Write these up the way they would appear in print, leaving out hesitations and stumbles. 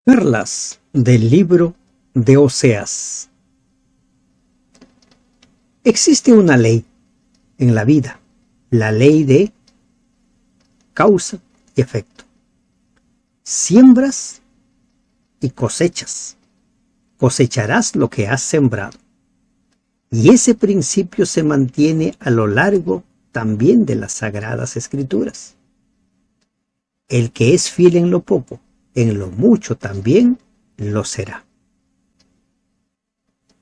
Perlas del libro de Oseas. Existe una ley en la vida, la ley de causa y efecto. Siembras y cosechas. Cosecharás lo que has sembrado. Y ese principio se mantiene a lo largo también de las Sagradas Escrituras. El que es fiel en lo poco, en lo mucho también lo será.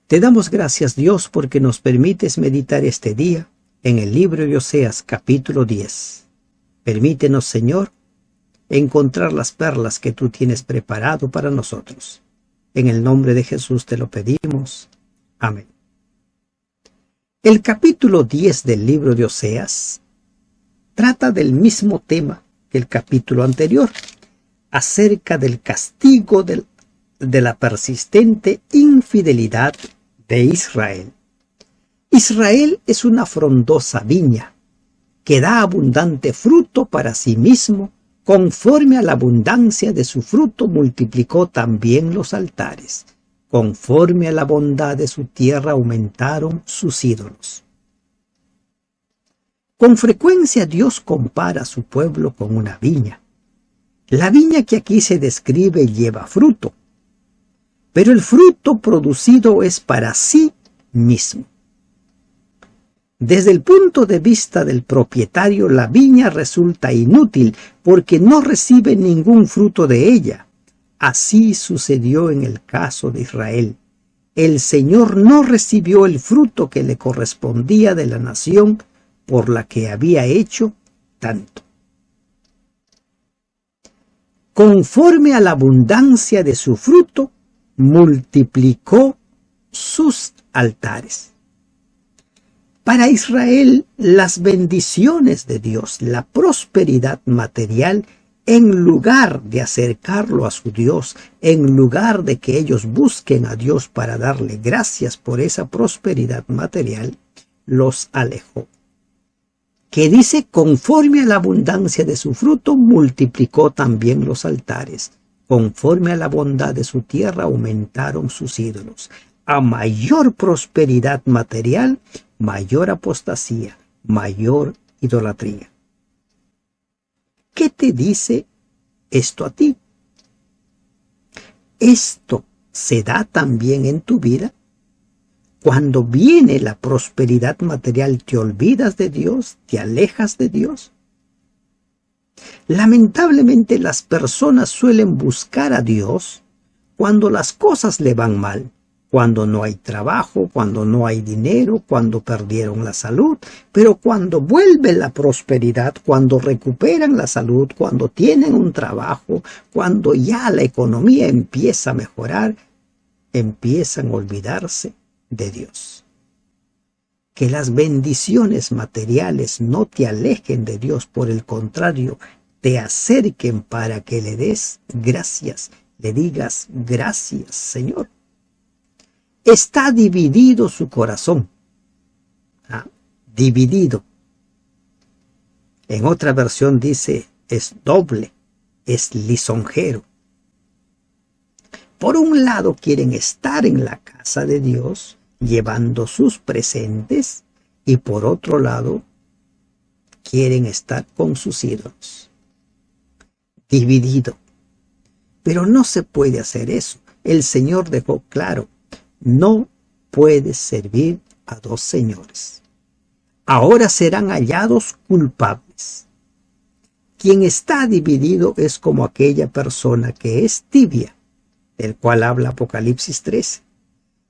Te damos gracias, Dios, porque nos permites meditar este día en el libro de Oseas, capítulo 10. Permítenos, Señor, encontrar las perlas que tú tienes preparado para nosotros. En el nombre de Jesús te lo pedimos. Amén. El capítulo 10 del libro de Oseas trata del mismo tema que el capítulo anterior, acerca del castigo de la persistente infidelidad de Israel. Israel es una frondosa viña que da abundante fruto para sí mismo. Conforme a la abundancia de su fruto multiplicó también los altares. Conforme a la bondad de su tierra aumentaron sus ídolos. Con frecuencia Dios compara a su pueblo con una viña. La viña que aquí se describe lleva fruto, pero el fruto producido es para sí mismo. Desde el punto de vista del propietario, la viña resulta inútil porque no recibe ningún fruto de ella. Así sucedió en el caso de Israel. El Señor no recibió el fruto que le correspondía de la nación por la que había hecho tanto. Conforme a la abundancia de su fruto, multiplicó sus altares. Para Israel, las bendiciones de Dios, la prosperidad material, en lugar de acercarlo a su Dios, en lugar de que ellos busquen a Dios para darle gracias por esa prosperidad material, los alejó. Que dice, conforme a la abundancia de su fruto, multiplicó también los altares. Conforme a la bondad de su tierra, aumentaron sus ídolos. A mayor prosperidad material, mayor apostasía, mayor idolatría. ¿Qué te dice esto a ti? ¿Esto se da también en tu vida? Cuando viene la prosperidad material, ¿te olvidas de Dios? ¿Te alejas de Dios? Lamentablemente las personas suelen buscar a Dios cuando las cosas le van mal, cuando no hay trabajo, cuando no hay dinero, cuando perdieron la salud, pero cuando vuelve la prosperidad, cuando recuperan la salud, cuando tienen un trabajo, cuando ya la economía empieza a mejorar, empiezan a olvidarse de Dios. Que las bendiciones materiales no te alejen de Dios, por el contrario, te acerquen para que le des gracias, le digas gracias, Señor. Está dividido su corazón. Dividido. En otra versión dice, es doble, es lisonjero. Por un lado quieren estar en la casa de Dios, llevando sus presentes, y por otro lado quieren estar con sus ídolos. Dividido. Pero no se puede hacer eso. El Señor dejó claro, no puedes servir a dos señores. Ahora serán hallados culpables. Quien está dividido es como aquella persona que es tibia, del cual habla Apocalipsis 13.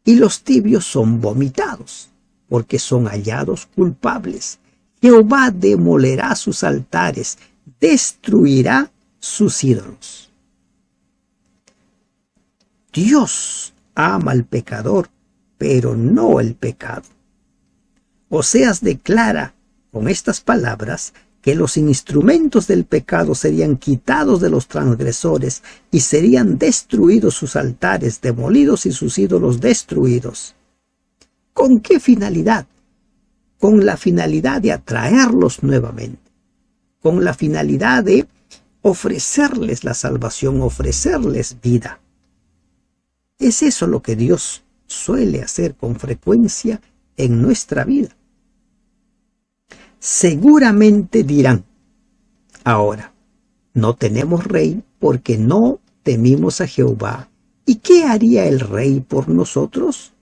Y los tibios son vomitados, porque son hallados culpables. Jehová demolerá sus altares, destruirá sus ídolos. Dios ama al pecador, pero no el pecado. Oseas declara con estas palabras que los instrumentos del pecado serían quitados de los transgresores y serían destruidos sus altares, demolidos y sus ídolos destruidos. ¿Con qué finalidad? Con la finalidad de atraerlos nuevamente, con la finalidad de ofrecerles la salvación, ofrecerles vida. Es eso lo que Dios suele hacer con frecuencia en nuestra vida. Seguramente dirán, ahora, no tenemos rey porque no temimos a Jehová. ¿Y qué haría el rey por nosotros?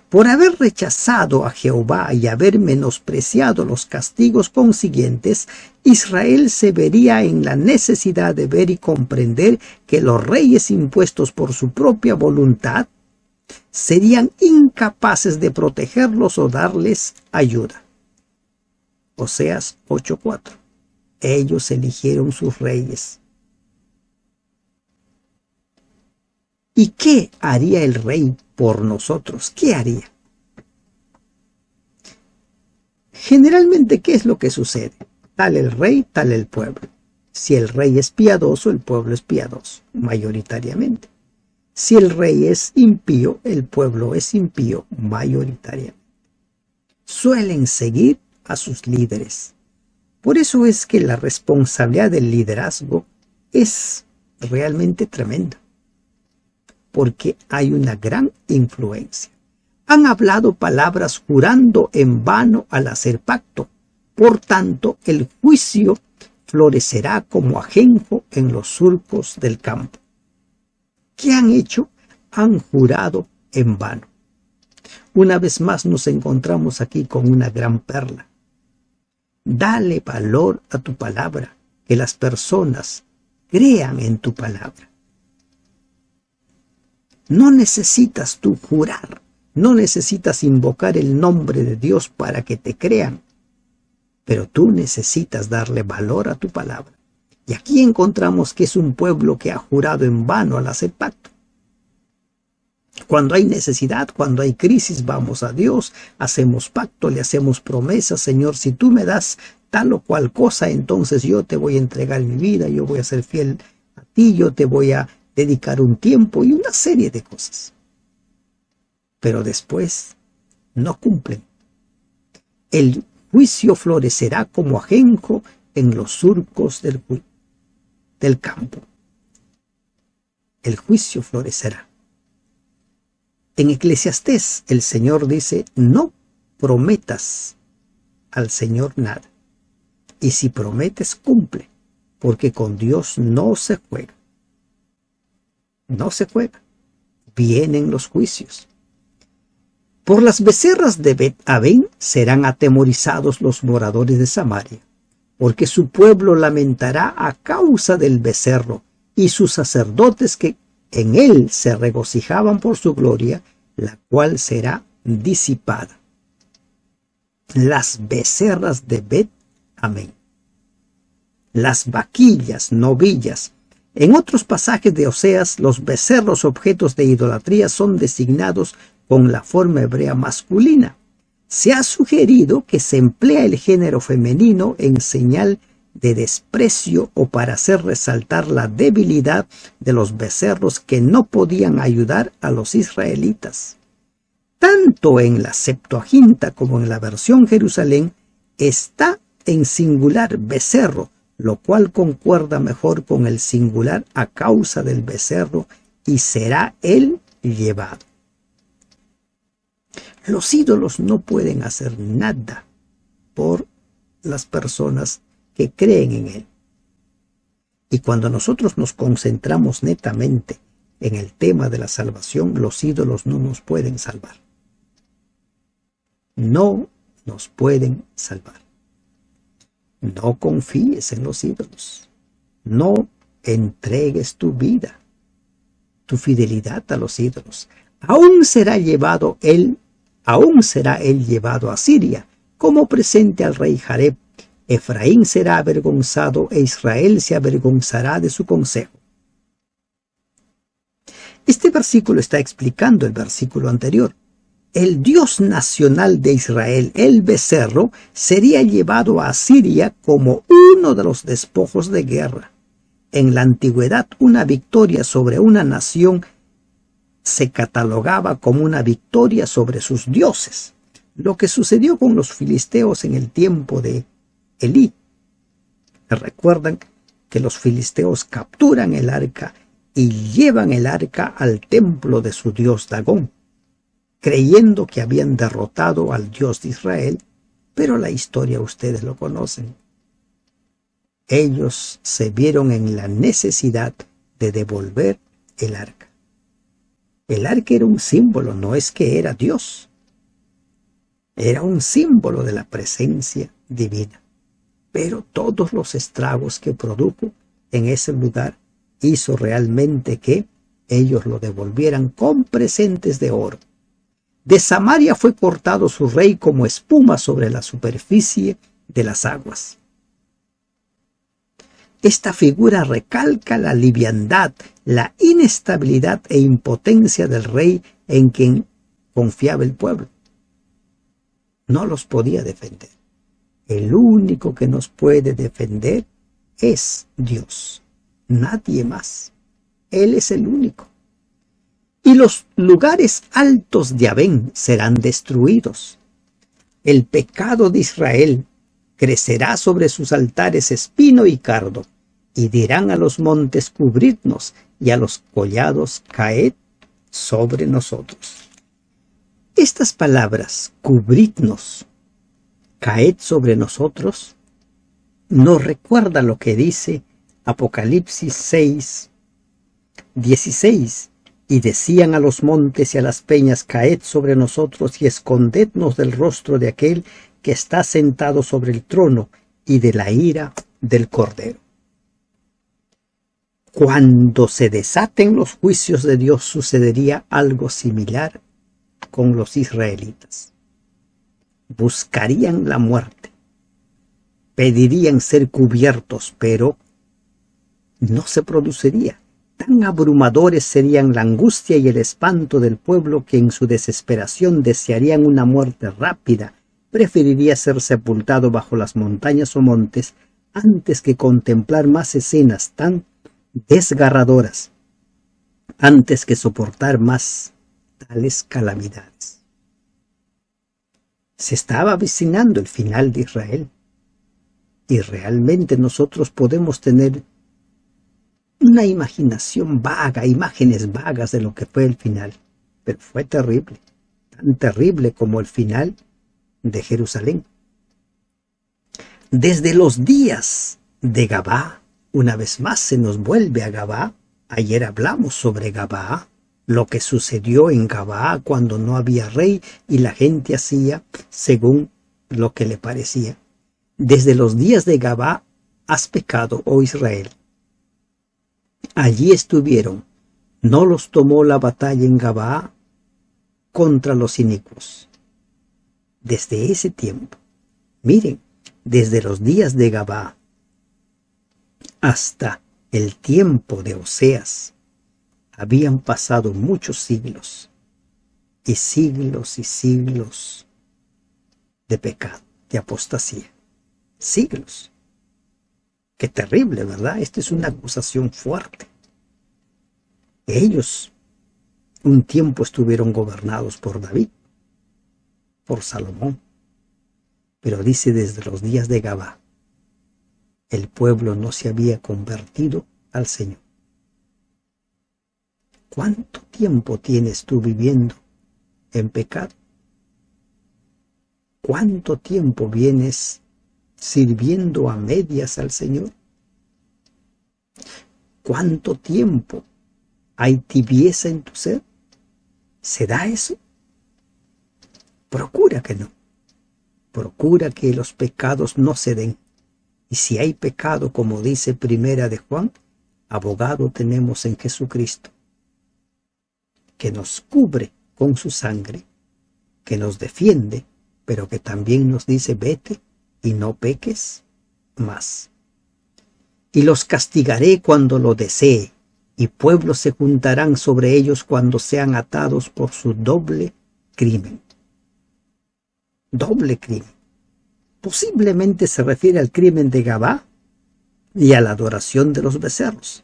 Por haber rechazado a Jehová y haber menospreciado los castigos consiguientes, Israel se vería en la necesidad de ver y comprender que los reyes impuestos por su propia voluntad serían incapaces de protegerlos o darles ayuda. Oseas 8:4. Ellos eligieron sus reyes. ¿Y qué haría el rey por nosotros? ¿Qué haría? Generalmente, ¿qué es lo que sucede? Tal el rey, tal el pueblo. Si el rey es piadoso, el pueblo es piadoso, mayoritariamente. Si el rey es impío, el pueblo es impío, mayoritariamente. Suelen seguir a sus líderes. Por eso es que la responsabilidad del liderazgo es realmente tremenda, porque hay una gran influencia. Han hablado palabras jurando en vano al hacer pacto. Por tanto, el juicio florecerá como ajenjo en los surcos del campo. ¿Qué han hecho? Han jurado en vano. Una vez más nos encontramos aquí con una gran perla. Dale valor a tu palabra, que las personas crean en tu palabra. No necesitas tú jurar, no necesitas invocar el nombre de Dios para que te crean, pero tú necesitas darle valor a tu palabra. Y aquí encontramos que es un pueblo que ha jurado en vano al hacer pacto. Cuando hay necesidad, cuando hay crisis, vamos a Dios, hacemos pacto, le hacemos promesas. Señor, si tú me das tal o cual cosa, entonces yo te voy a entregar mi vida, yo voy a ser fiel a ti, yo te voy a dedicar un tiempo y una serie de cosas. Pero después no cumplen. El juicio florecerá como ajenjo en los surcos del campo. El juicio florecerá. En Eclesiastés el Señor dice, no prometas al Señor nada. Y si prometes, cumple, porque con Dios no se juega. No se juega. Vienen los juicios. Por las becerras de Bet-Aven serán atemorizados los moradores de Samaria, porque su pueblo lamentará a causa del becerro, y sus sacerdotes que en él se regocijaban por su gloria, la cual será disipada. Las becerras de Bet-Aven. Las vaquillas, novillas. En otros pasajes de Oseas, los becerros objetos de idolatría son designados con la forma hebrea masculina. Se ha sugerido que se emplea el género femenino en señal de desprecio o para hacer resaltar la debilidad de los becerros que no podían ayudar a los israelitas. Tanto en la Septuaginta como en la versión Jerusalén está en singular becerro, lo cual concuerda mejor con el singular a causa del becerro, y será él llevado. Los ídolos no pueden hacer nada por las personas que creen en él. Y cuando nosotros nos concentramos netamente en el tema de la salvación, los ídolos no nos pueden salvar. No nos pueden salvar. No confíes en los ídolos. No entregues tu vida, tu fidelidad a los ídolos. Aún será él llevado a Siria, como presente al rey Jareb. Efraín será avergonzado e Israel se avergonzará de su consejo. Este versículo está explicando el versículo anterior. El Dios nacional de Israel, el becerro, sería llevado a Asiria como uno de los despojos de guerra. En la antigüedad, una victoria sobre una nación se catalogaba como una victoria sobre sus dioses. Lo que sucedió con los filisteos en el tiempo de Elí. ¿Recuerdan que los filisteos capturan el arca y llevan el arca al templo de su dios Dagón, creyendo que habían derrotado al Dios de Israel, pero la historia ustedes lo conocen. Ellos se vieron en la necesidad de devolver el arca. El arca era un símbolo, no es que era Dios. Era un símbolo de la presencia divina. Pero todos los estragos que produjo en ese lugar hizo realmente que ellos lo devolvieran con presentes de oro. De Samaria fue cortado su rey como espuma sobre la superficie de las aguas. Esta figura recalca la liviandad, la inestabilidad e impotencia del rey en quien confiaba el pueblo. No los podía defender. El único que nos puede defender es Dios, nadie más. Él es el único. Y los lugares altos de Avén serán destruidos. El pecado de Israel crecerá sobre sus altares espino y cardo, y dirán a los montes cubridnos y a los collados caed sobre nosotros. Estas palabras, cubridnos, caed sobre nosotros, nos recuerda lo que dice Apocalipsis 6, 16, y decían a los montes y a las peñas, caed sobre nosotros y escondednos del rostro de aquel que está sentado sobre el trono y de la ira del Cordero. Cuando se desaten los juicios de Dios sucedería algo similar con los israelitas. Buscarían la muerte, pedirían ser cubiertos, pero no se produciría. Tan abrumadores serían la angustia y el espanto del pueblo que en su desesperación desearían una muerte rápida. Preferiría ser sepultado bajo las montañas o montes antes que contemplar más escenas tan desgarradoras, antes que soportar más tales calamidades. Se estaba avecinando el final de Israel, y realmente nosotros podemos tener una imaginación vaga, imágenes vagas de lo que fue el final, pero fue terrible, tan terrible como el final de Jerusalén. Desde los días de Gabá, una vez más se nos vuelve a Gabá. Ayer hablamos sobre Gabá, lo que sucedió en Gabá cuando no había rey y la gente hacía según lo que le parecía. Desde los días de Gabá has pecado, oh Israel. Allí estuvieron, no los tomó la batalla en Gabá contra los inicuos. Desde ese tiempo, miren, desde los días de Gabá hasta el tiempo de Oseas, habían pasado muchos siglos y siglos de pecado, de apostasía. Siglos. Qué terrible, ¿verdad? Esta es una acusación fuerte. Ellos un tiempo estuvieron gobernados por David, por Salomón, pero dice desde los días de Gabá, el pueblo no se había convertido al Señor. ¿Cuánto tiempo tienes tú viviendo en pecado? ¿Cuánto tiempo vienes sirviendo a medias al Señor? ¿Cuánto tiempo hay tibieza en tu ser? ¿Se da eso? Procura que no. Procura que los pecados no se den. Y si hay pecado, como dice Primera de Juan, abogado tenemos en Jesucristo, que nos cubre con su sangre, que nos defiende, pero que también nos dice, vete y no peques más. Y los castigaré cuando lo desee, y pueblos se juntarán sobre ellos cuando sean atados por su doble crimen. Doble crimen. Posiblemente se refiere al crimen de Gabá y a la adoración de los becerros.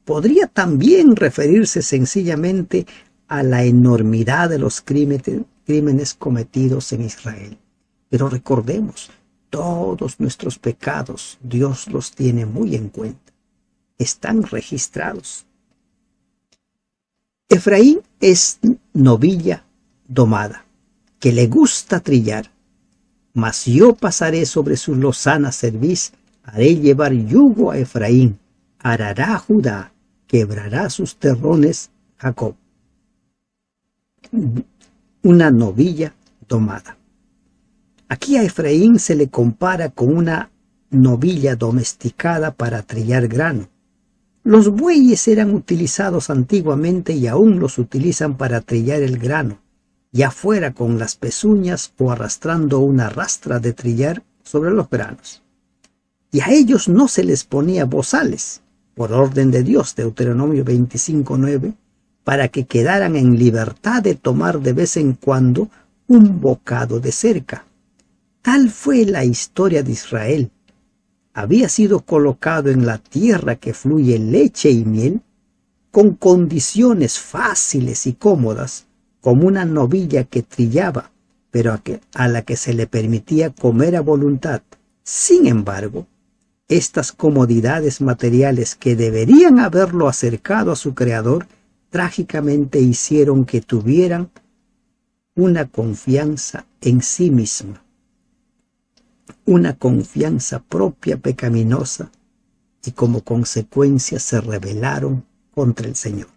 Podría también referirse sencillamente a la enormidad de los crímenes cometidos en Israel. Pero recordemos, todos nuestros pecados Dios los tiene muy en cuenta. están registrados. Efraín es novilla domada, que le gusta trillar, mas yo pasaré sobre su lozana cerviz, haré llevar yugo a Efraín, arará Judá, quebrará sus terrones Jacob. Una novilla domada. Aquí a Efraín se le compara con una novilla domesticada para trillar grano. Los bueyes eran utilizados antiguamente y aún los utilizan para trillar el grano, ya fuera con las pezuñas o arrastrando una rastra de trillar sobre los granos. Y a ellos no se les ponía bozales, por orden de Dios, Deuteronomio 25:9, para que quedaran en libertad de tomar de vez en cuando un bocado de cerca. Tal fue la historia de Israel. Había sido colocado en la tierra que fluye leche y miel, con condiciones fáciles y cómodas, como una novilla que trillaba, pero a la que se le permitía comer a voluntad. Sin embargo, estas comodidades materiales que deberían haberlo acercado a su Creador, trágicamente hicieron que tuvieran una confianza en sí misma, una confianza propia pecaminosa, y como consecuencia se rebelaron contra el Señor.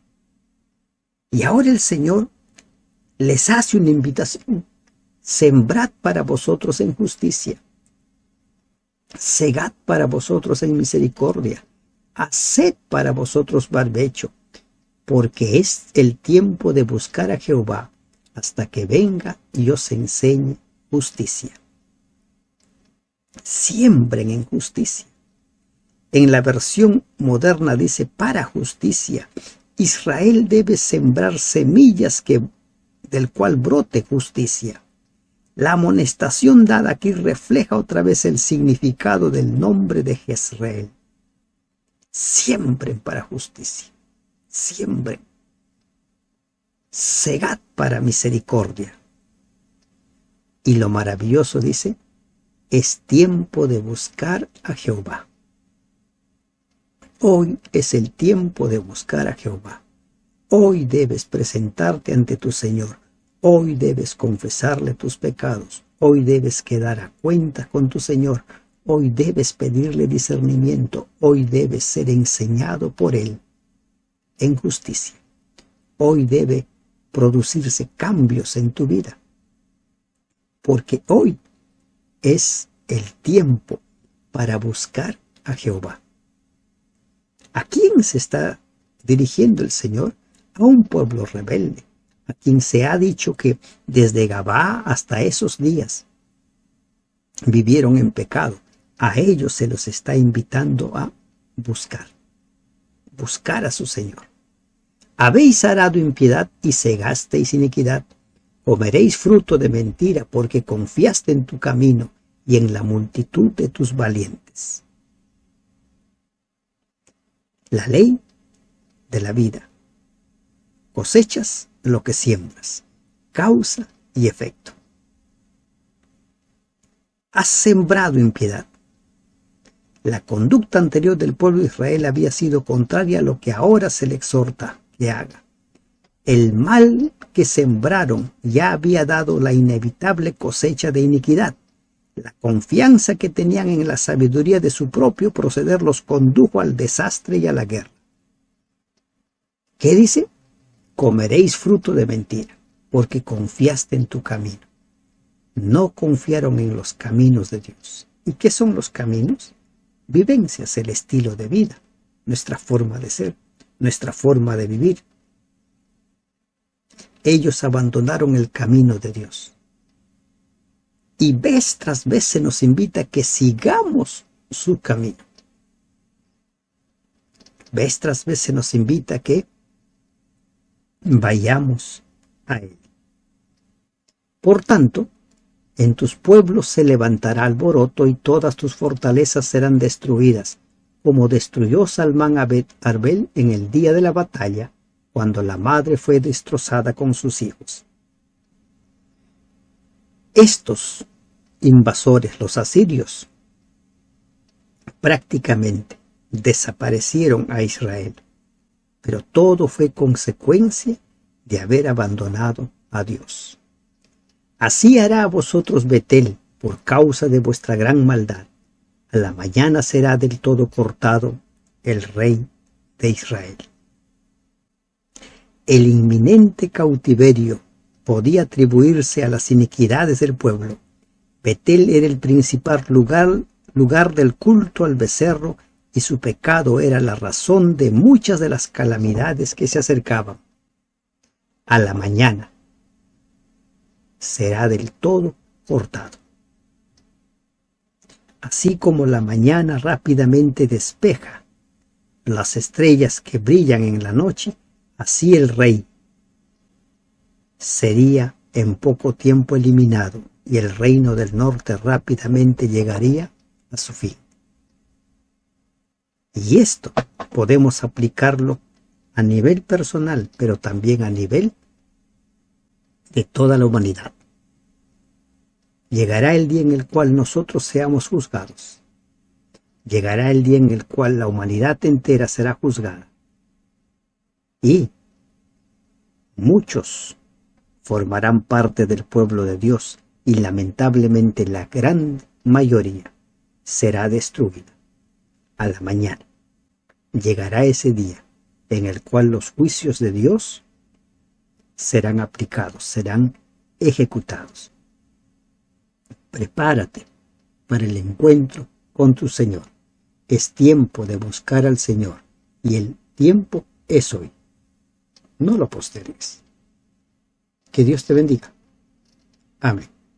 Y ahora el Señor les hace una invitación: sembrad para vosotros en justicia, segad para vosotros en misericordia, haced para vosotros barbecho, porque es el tiempo de buscar a Jehová hasta que venga y os enseñe justicia. Siembren en justicia. En la versión moderna dice para justicia. Israel debe sembrar semillas del cual brote justicia. La amonestación dada aquí refleja otra vez el significado del nombre de Jezreel. Siembren para justicia. Siembren. Segad para misericordia. Y lo maravilloso dice: es tiempo de buscar a Jehová. Hoy es el tiempo de buscar a Jehová. Hoy debes presentarte ante tu Señor. Hoy debes confesarle tus pecados. Hoy debes quedar a cuentas con tu Señor. Hoy debes pedirle discernimiento. Hoy debes ser enseñado por Él en justicia. Hoy debe producirse cambios en tu vida, porque hoy es el tiempo para buscar a Jehová. ¿A quién se está dirigiendo el Señor? A un pueblo rebelde, a quien se ha dicho que desde Gabá hasta esos días vivieron en pecado. A ellos se los está invitando a buscar a su Señor. Habéis arado impiedad y cegasteis iniquidad. Comeréis fruto de mentira, porque confiaste en tu camino y en la multitud de tus valientes. La ley de la vida. Cosechas lo que siembras. Causa y efecto. Has sembrado impiedad. La conducta anterior del pueblo de Israel había sido contraria a lo que ahora se le exhorta que haga. El mal que sembraron ya había dado la inevitable cosecha de iniquidad. La confianza que tenían en la sabiduría de su propio proceder los condujo al desastre y a la guerra. ¿Qué dice? Comeréis fruto de mentira, porque confiaste en tu camino. No confiaron en los caminos de Dios. ¿Y qué son los caminos? Vivencias, el estilo de vida, nuestra forma de ser, nuestra forma de vivir. Ellos abandonaron el camino de Dios. Y vez tras vez se nos invita a que sigamos su camino. Vez tras vez se nos invita a que vayamos a Él. Por tanto, en tus pueblos se levantará alboroto y todas tus fortalezas serán destruidas, como destruyó Salmán Arbel en el día de la batalla, cuando la madre fue destrozada con sus hijos. Estos invasores, los asirios, prácticamente desaparecieron a Israel, pero todo fue consecuencia de haber abandonado a Dios. Así hará a vosotros Betel por causa de vuestra gran maldad. A la mañana será del todo cortado el rey de Israel. El inminente cautiverio podía atribuirse a las iniquidades del pueblo. Betel era el principal lugar del culto al becerro, y su pecado era la razón de muchas de las calamidades que se acercaban. A la mañana será del todo cortado. Así como la mañana rápidamente despeja las estrellas que brillan en la noche, así el rey sería en poco tiempo eliminado y el reino del norte rápidamente llegaría a su fin. Y esto podemos aplicarlo a nivel personal, pero también a nivel de toda la humanidad. Llegará el día en el cual nosotros seamos juzgados. Llegará el día en el cual la humanidad entera será juzgada. Y muchos formarán parte del pueblo de Dios y lamentablemente la gran mayoría será destruida. A la mañana llegará ese día en el cual los juicios de Dios serán aplicados, serán ejecutados. Prepárate para el encuentro con tu Señor. Es tiempo de buscar al Señor y el tiempo es hoy. No lo postergues. Que Dios te bendiga. Amén.